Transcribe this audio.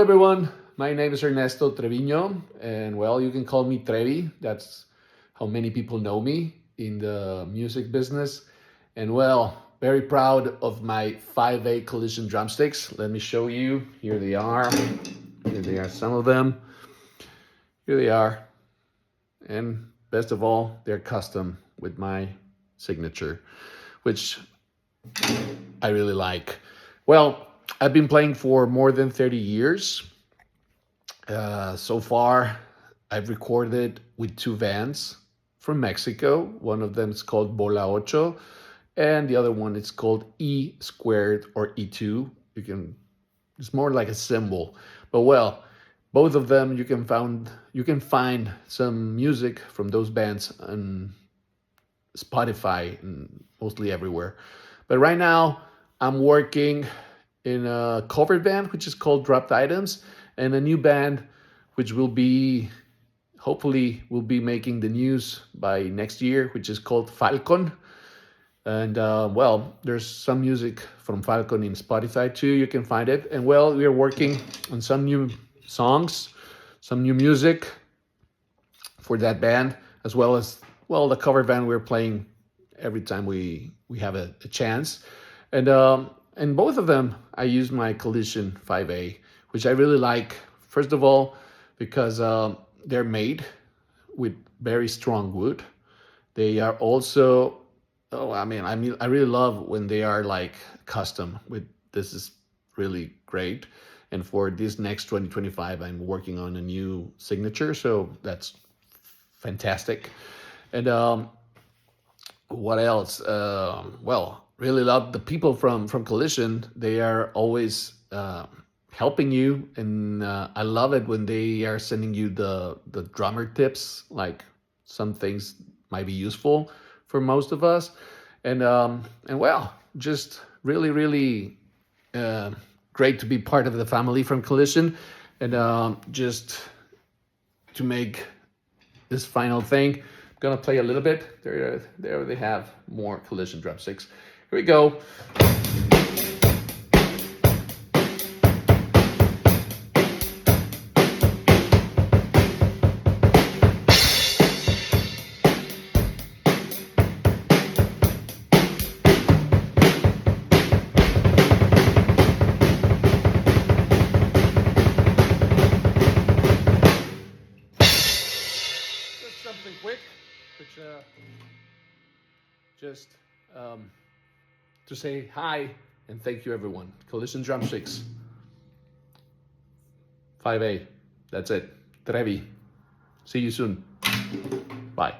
everyone, my name is Ernesto Trevino, and well, you can call me Trevi. That's how many people know me in the music business. And well, very proud of my 5A Collision drumsticks. Let me show you. Here they are. Here they are, some of them. Here they are. And best of all, they're custom with my signature, which I really like. Well, I've been playing for more than 30 years. So far, I've recorded with two bands from Mexico. One of them is called Bola Ocho, and the other one is called E squared or E2. It's more like a symbol. But well, both of them you can find some music from those bands on Spotify and mostly everywhere. But right now, I'm working in a cover band which is called Dropped Items, and a new band which hopefully will be making the news by next year, which is called Falcon. And well, there's some music from Falcon in Spotify too. You can find it. And well, we are working on some new songs, some new music for that band, as well as, well, the cover band we're playing every time we have a chance. And both of them, I use my Collision 5A, which I really like. First of all, because they're made with very strong wood. They are also, I really love when they are like custom. This is really great. And for this next 2025, I'm working on a new signature, so that's fantastic. And what else? Well, really love the people from Collision. They are always helping you, and I love it when they are sending you the drummer tips. Like, some things might be useful for most of us, and well, just really great to be part of the family from Collision. And just to make this final thing, I'm gonna play a little bit. There they have more Collision drumsticks. Here we go. Something quick, which just to say hi and thank you, everyone. Collision Drumsticks 5A. That's it. Trevi. See you soon. Bye.